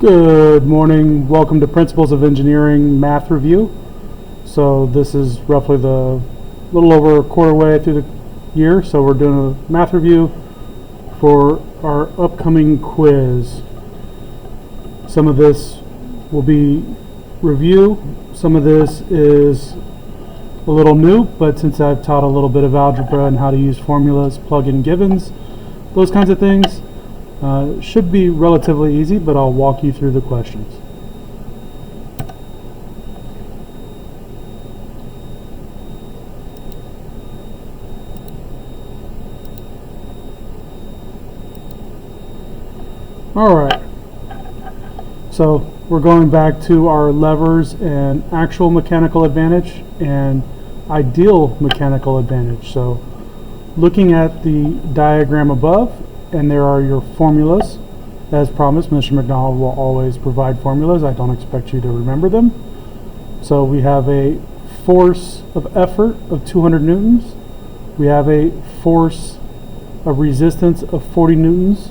Good morning. Welcome to Principles of Engineering Math Review. So this is roughly the little over a quarter way through the year. So we're doing a math review for our upcoming quiz. Some of this will be review. Some of this is a little new, but since I've taught a little bit of algebra and how to use formulas, plug in givens, those kinds of things, should be relatively easy, but I'll walk you through the questions. Alright, so we're going back to our levers and actual mechanical advantage and ideal mechanical advantage. So looking at the diagram above, and there are your formulas. As promised, Mr. McDonald will always provide formulas. I don't expect you to remember them. So we have a force of effort of 200 newtons. We have a force of resistance of 40 newtons.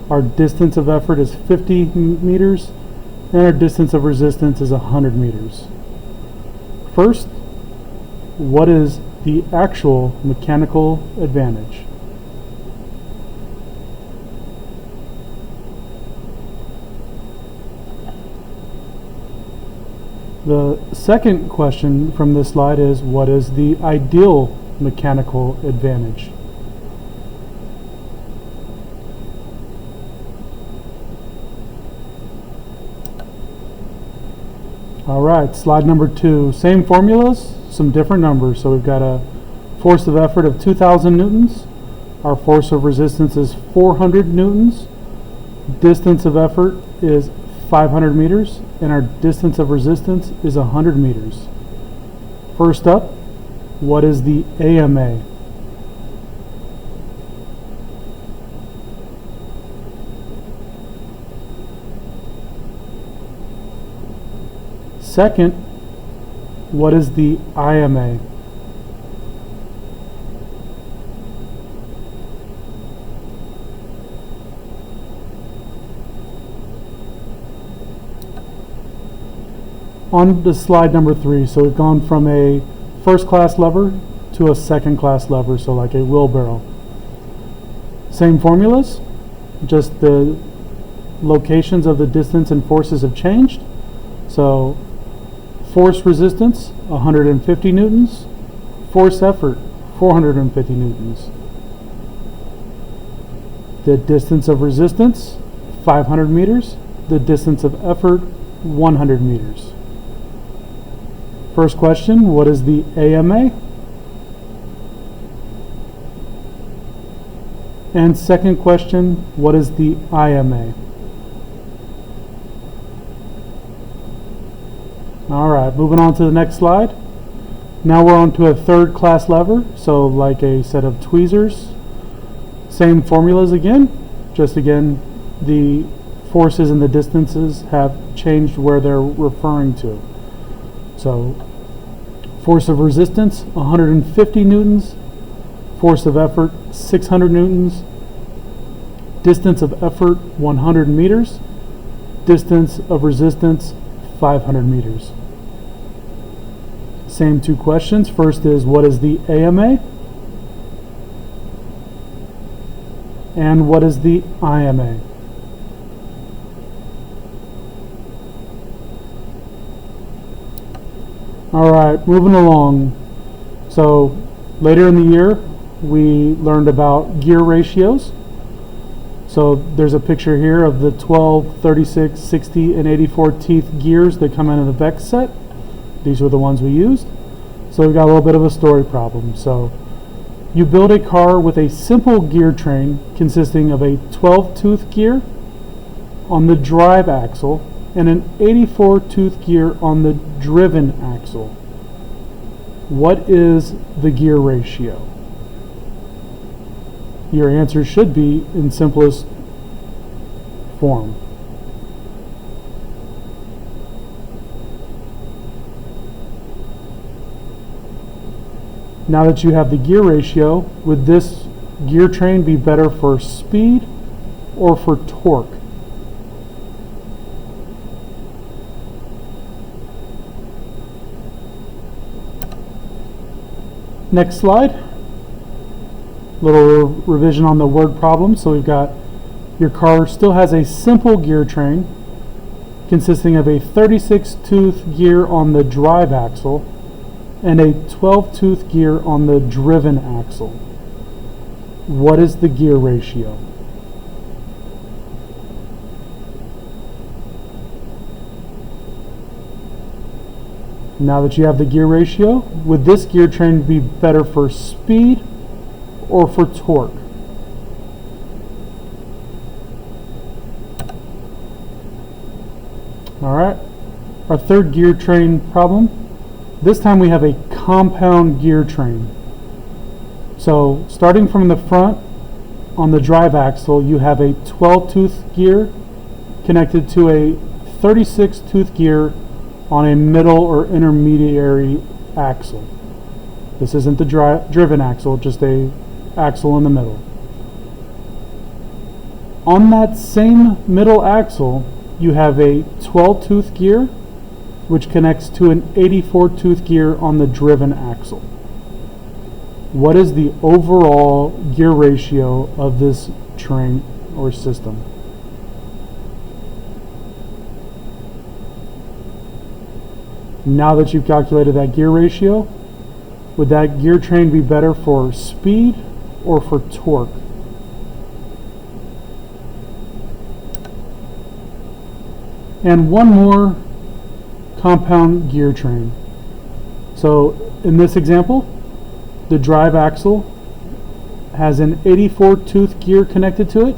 Our distance of effort is 50 meters, and our distance of resistance is 100 meters. First, what is the actual mechanical advantage? The second question from this slide is, what is the ideal mechanical advantage? All right, slide number 2. Same formulas, some different numbers. So we've got a force of effort of 2,000 newtons. Our force of resistance is 400 newtons. Distance of effort is 500 meters, and our distance of resistance is 100 meters. First up, what is the AMA? Second, what is the IMA? On to slide number 3, so we've gone from a first class lever to a second class lever, so like a wheelbarrow. Same formulas, just the locations of the distance and forces have changed. So force resistance, 150 newtons. Force effort, 450 newtons. The distance of resistance, 500 meters. The distance of effort, 100 meters. First question, what is the AMA? And second question, what is the IMA? All right, moving on to the next slide. Now we're on to a third class lever, so like a set of tweezers. Same formulas again, just again, the forces and the distances have changed where they're referring to. So force of resistance, 150 newtons. Force of effort, 600 newtons. Distance of effort, 100 meters. Distance of resistance, 500 meters. Same two questions. First is, what is the AMA? And what is the IMA? All right, moving along. So later in the year, we learned about gear ratios. So there's a picture here of the 12, 36, 60, and 84 teeth gears that come out of the VEX set. These were the ones we used. So we've got a little bit of a story problem. So you build a car with a simple gear train consisting of a 12-tooth gear on the drive axle and an 84-tooth gear on the driven axle. What is the gear ratio? Your answer should be in simplest form. Now that you have the gear ratio, would this gear train be better for speed or for torque? Next slide. Little revision on the word problem. So we've got your car still has a simple gear train consisting of a 36-tooth gear on the drive axle and a 12-tooth gear on the driven axle. What is the gear ratio? Now that you have the gear ratio, would this gear train be better for speed or for torque? Alright, our third gear train problem. This time we have a compound gear train. So starting from the front on the drive axle, you have a 12-tooth gear connected to a 36-tooth gear on a middle or intermediary axle. This isn't the driven axle, just a axle in the middle. On that same middle axle, you have a 12-tooth gear which connects to an 84-tooth gear on the driven axle. What is the overall gear ratio of this train or system? Now that you've calculated that gear ratio, would that gear train be better for speed or for torque? And one more compound gear train. So in this example, the drive axle has an 84-tooth gear connected to it,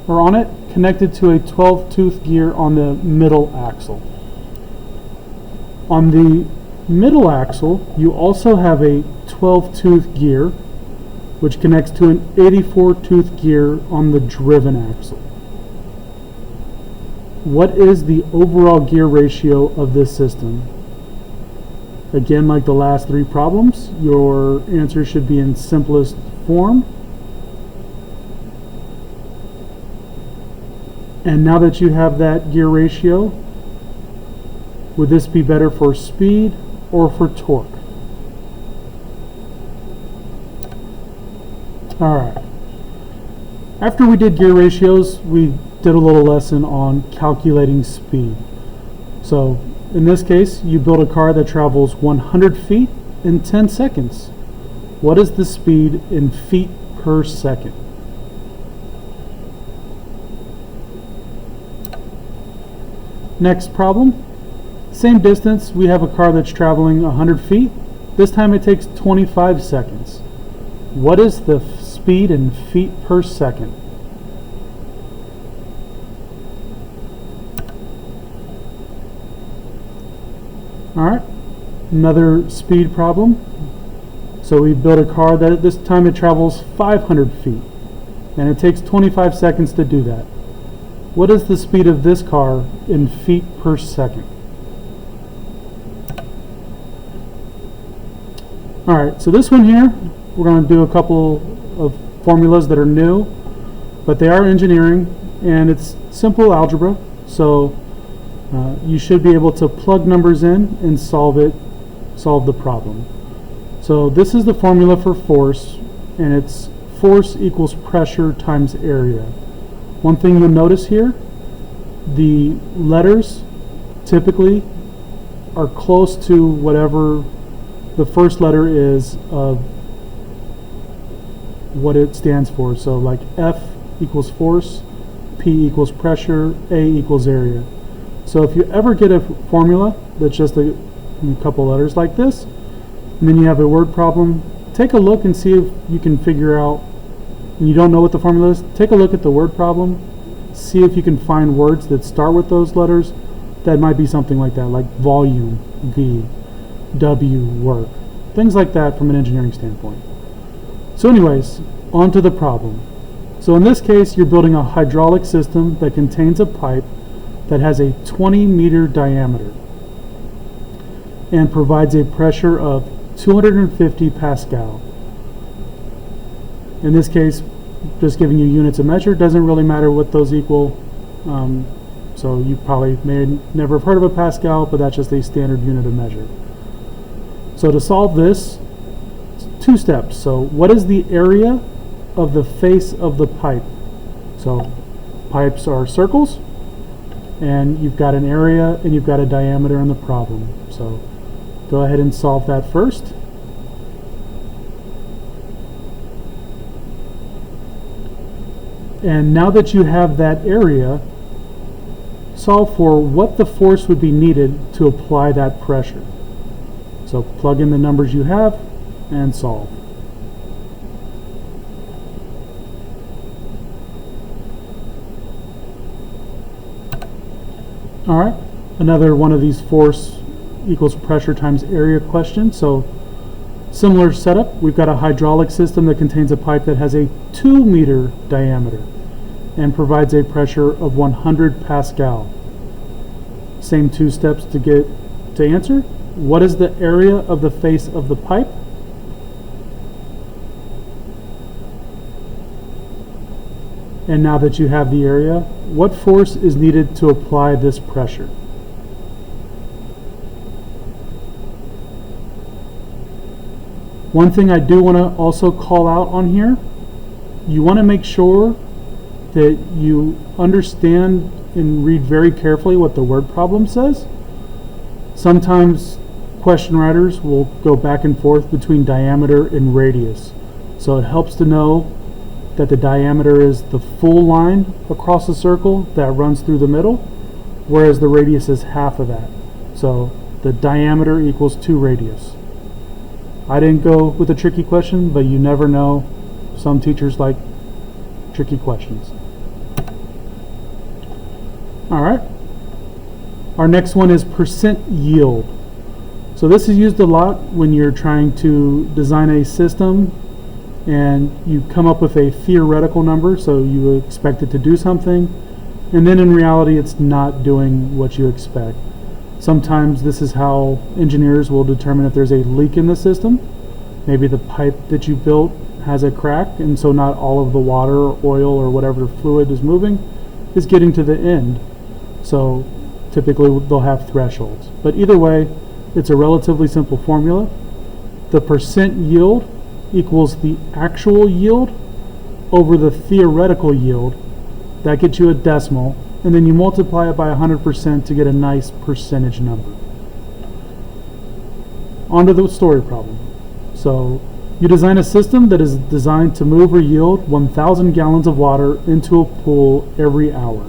or on it, connected to a 12-tooth gear on the middle axle. On the middle axle, you also have a 12-tooth gear, which connects to an 84-tooth gear on the driven axle. What is the overall gear ratio of this system? Again, like the last three problems, your answer should be in simplest form. And now that you have that gear ratio, would this be better for speed or for torque? Alright. After we did gear ratios, we did a little lesson on calculating speed. So in this case, you build a car that travels 100 feet in 10 seconds. What is the speed in feet per second? Next problem. Same distance, we have a car that's traveling 100 feet. This time it takes 25 seconds. What is the speed in feet per second? Alright, another speed problem. So we built a car that at this time it travels 500 feet, and it takes 25 seconds to do that. What is the speed of this car in feet per second? Alright, so this one here, we're going to do a couple of formulas that are new, but they are engineering, and it's simple algebra, so you should be able to plug numbers in and solve the problem. So this is the formula for force, and it's force equals pressure times area. One thing you'll notice here, the letters typically are close to whatever the first letter is of what it stands for. So like F equals force, P equals pressure, A equals area. So if you ever get a formula that's just a couple letters like this, and then you have a word problem, take a look and see if you can figure out, and you don't know what the formula is, take a look at the word problem, see if you can find words that start with those letters that might be something like that, like volume, V, W, work, things like that from an engineering standpoint. So anyways, on to the problem. So in this case, you're building a hydraulic system that contains a pipe that has a 20-meter diameter and provides a pressure of 250 pascal. In this case, just giving you units of measure, doesn't really matter what those equal. So you probably may never have heard of a pascal, but that's just a standard unit of measure. So to solve this, two steps. So what is the area of the face of the pipe? So pipes are circles, and you've got an area and you've got a diameter in the problem. So go ahead and solve that first. And now that you have that area, solve for what the force would be needed to apply that pressure. So plug in the numbers you have and solve. All right, another one of these force equals pressure times area questions. So similar setup, we've got a hydraulic system that contains a pipe that has a 2-meter diameter and provides a pressure of 100 Pascal. Same two steps to get to answer. What is the area of the face of the pipe? And now that you have the area, what force is needed to apply this pressure? One thing I do want to also call out on here, you want to make sure that you understand and read very carefully what the word problem says. Sometimes question writers will go back and forth between diameter and radius. So it helps to know that the diameter is the full line across the circle that runs through the middle, whereas the radius is half of that. So the diameter equals 2 radius. I didn't go with a tricky question, but you never know. Some teachers like tricky questions. All right. Our next one is percent yield. So this is used a lot when you're trying to design a system and you come up with a theoretical number, so you expect it to do something, and then in reality it's not doing what you expect. Sometimes this is how engineers will determine if there's a leak in the system. Maybe the pipe that you built has a crack, and so not all of the water or oil or whatever fluid is moving is getting to the end. So typically they'll have thresholds. But either way, it's a relatively simple formula. The percent yield equals the actual yield over the theoretical yield. That gets you a decimal, and then you multiply it by 100% to get a nice percentage number. On to the story problem. So you design a system that is designed to move or yield 1,000 gallons of water into a pool every hour.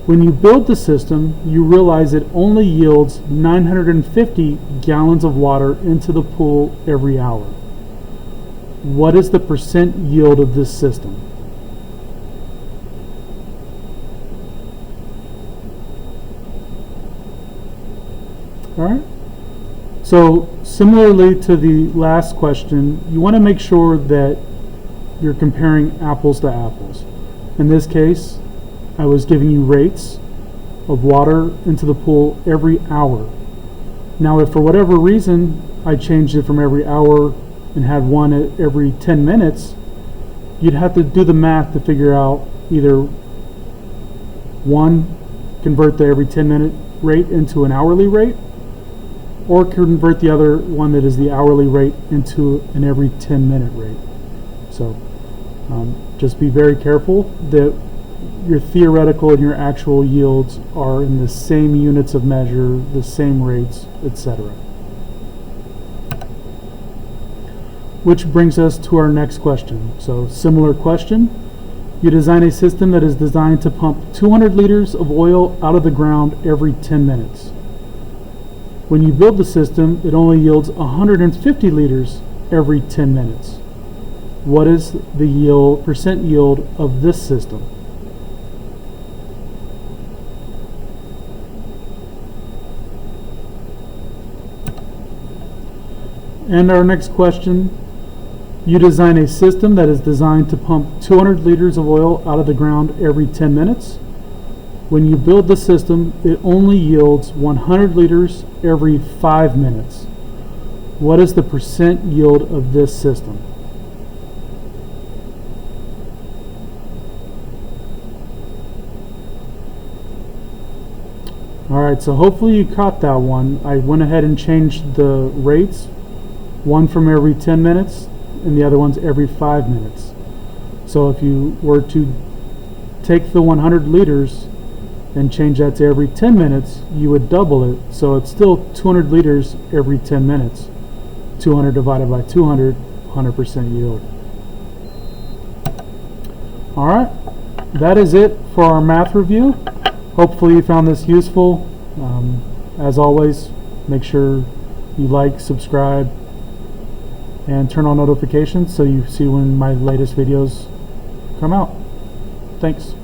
When you build the system, you realize it only yields 950 gallons of water into the pool every hour. What is the percent yield of this system? All right. So similarly to the last question, you want to make sure that you're comparing apples to apples. In this case, I was giving you rates of water into the pool every hour. Now, if for whatever reason I changed it from every hour and had one at every 10 minutes, you'd have to do the math to figure out either one, convert the every 10-minute rate into an hourly rate, or convert the other one that is the hourly rate into an every 10-minute rate. So just be very careful that your theoretical and your actual yields are in the same units of measure, the same rates, etc. Which brings us to our next question. So similar question. You design a system that is designed to pump 200 liters of oil out of the ground every 10 minutes. When you build the system, it only yields 150 liters every 10 minutes. What is the yield, percent yield of this system? And our next question, you design a system that is designed to pump 200 liters of oil out of the ground every 10 minutes. When you build the system, it only yields 100 liters every 5 minutes. What is the percent yield of this system? Alright, so hopefully you caught that one. I went ahead and changed the rates one from every 10 minutes and the other one's every 5 minutes. So if you were to take the 100 liters and change that to every 10 minutes, you would double it. So it's still 200 liters every 10 minutes. 200 divided by 200, 100% yield. Alright, that is it for our math review. Hopefully you found this useful. As always, make sure you like, subscribe, and turn on notifications so you see when my latest videos come out. Thanks.